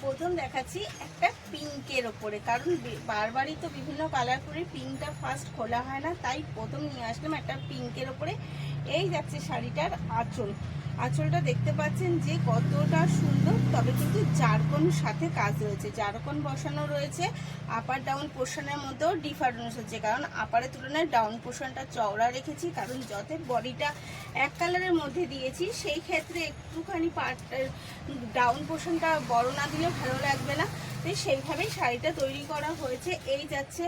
প্রথম দেখাচ্ছি একটা পিঙ্কের ওপরে, কারণ বারবারই তো বিভিন্ন কালার করে পিঙ্কটা ফার্স্ট খোলা হয় না, তাই প্রথম নিয়ে আসলাম একটা পিঙ্কের ওপরে। এই যাচ্ছে শাড়িটার আঁচলটা দেখতে পাচ্ছেন যে কতটা সুন্দর, তবে কিন্তু জারকন সাথে কাজ রয়েছে, জারকন বসানো রয়েছে। আপার ডাউন পোর্শনের মধ্যেও ডিফারেন্স হচ্ছে, কারণ আপারের তুলনায় ডাউন পোর্শনটা চওড়া রেখেছি, কারণ যত বডিটা এক কালারের মধ্যে দিয়েছি সেই ক্ষেত্রে একটুখানি ডাউন পোর্শনটা বড় না দিলে ভালো লাগবে না, তাই সেইভাবেই শাড়িটা তৈরি করা হয়েছে। এই যাচ্ছে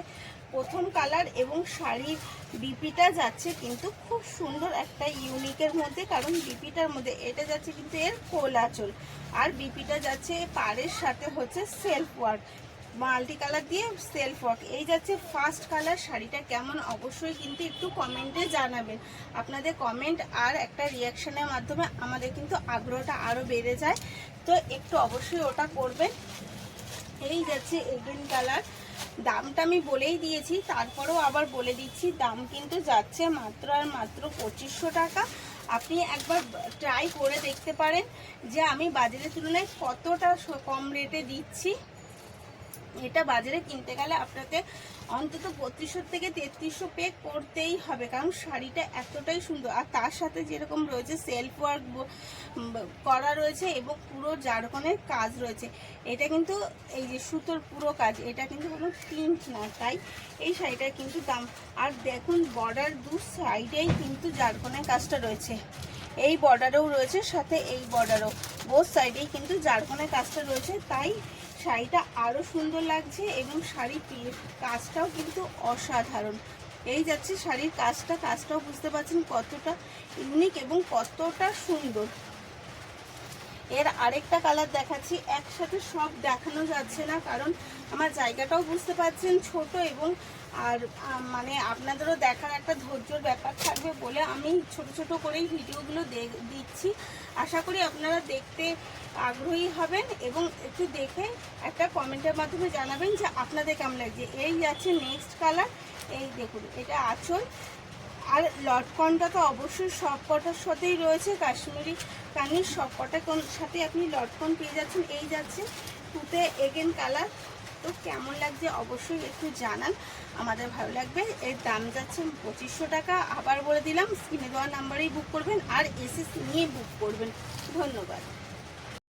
প্রথম কালার এবং শাড়ির বিপিটা যাচ্ছে কিন্তু খুব সুন্দর একটা ইউনিকের মধ্যে, কারণ বিপিটার মধ্যে এটা যাচ্ছে কিন্তু এর কোল আঁচল, আর বিপিটা যাচ্ছে পাড়ের সাথে হচ্ছে সেলফ ওয়ার্ক, মাল্টি কালার দিয়ে সেলফ ওয়ার্ক। এই যাচ্ছে ফার্স্ট কালার। শাড়িটা কেমন অবশ্যই কিন্তু একটু কমেন্টে জানাবেন। আপনাদের কমেন্ট আর একটা রিয়াকশনের মাধ্যমে আমাদের কিন্তু আগ্রহটা আরও বেড়ে যায়, তো একটু অবশ্যই ওটা করবেন। এই যাচ্ছে এগেন কালার। দামটা আমি বলেই দিয়েছি, তারপরেও আবার বলে দিচ্ছি, দাম কিন্তু যাচ্ছে মাত্র আর মাত্র 2500 টাকা। আপনি একবার ট্রাই করে দেখতে পারেন যে আমি বাজারের তুলনায় কতটা কম রেটে দিচ্ছি। এটা বাজারে কিনতে গেলে আপনাকে অন্তত 3200 থেকে 3300 পে করতেই হবে, কারণ শাড়িটা এতটাই সুন্দর। আর তার সাথে যেরকম রয়েছে সেলফ ওয়ার্ক করা রয়েছে এবং পুরো জারকনের কাজ রয়েছে, এটা কিন্তু এই যে সুতোর পুরো কাজ, এটা কিন্তু কোনো প্রিন্ট না, তাই এই শাড়িটার কিন্তু দাম। আর দেখুন বর্ডার দু সাইডেই কিন্তু জারকনের কাজটা রয়েছে, এই বর্ডারেও রয়েছে সাথে এই বর্ডারও, বোথ সাইডেই কিন্তু জারকনের কাজটা রয়েছে, তাই শাড়িটা আরও সুন্দর লাগছে এবং শাড়ির কাজটাও কিন্তু অসাধারণ। এই যাচ্ছে শাড়ির কাজটাও বুঝতে পারছেন কতটা ইউনিক এবং কতটা সুন্দর। এর আরেকটা কালার দেখাচ্ছি, একসাথে সব দেখানো যাচ্ছে না, কারণ আমার জায়গাটাও বুঝতে পারছেন ছোট, এবং আর মানে আপনাদেরও দেখার একটা ধৈর্যর ব্যাপার থাকবে বলে আমি ছোট ছোট করেই ভিডিওগুলো দিচ্ছি। আশা করি আপনারা দেখতে আগ্রহী হবেন এবং একটু দেখে একটা কমেন্টের মাধ্যমে জানাবেন যে আপনাদের কেমন লাগছে। এই যাচ্ছে নেক্সট কালার। এই দেখুন এটা আঁচল, আর লটকনটা তো অবশ্যই সব কটার সাথেই রয়েছে, কাশ্মীরি কানির সব কটার সাথে আপনি লটকন পেয়ে যাচ্ছেন। এই যাচ্ছে তুতে এগেন কালার। তো কেমন লাগছে অবশ্যই একটু জানান, আমাদের ভালো লাগবে। এর দাম যাচ্ছে 2500 টাকা। আবার বলে দিলাম, স্ক্রিনে দেওয়া নাম্বারেই বুক করবেন আর এসে নিয়ে বুক করবেন। ধন্যবাদ।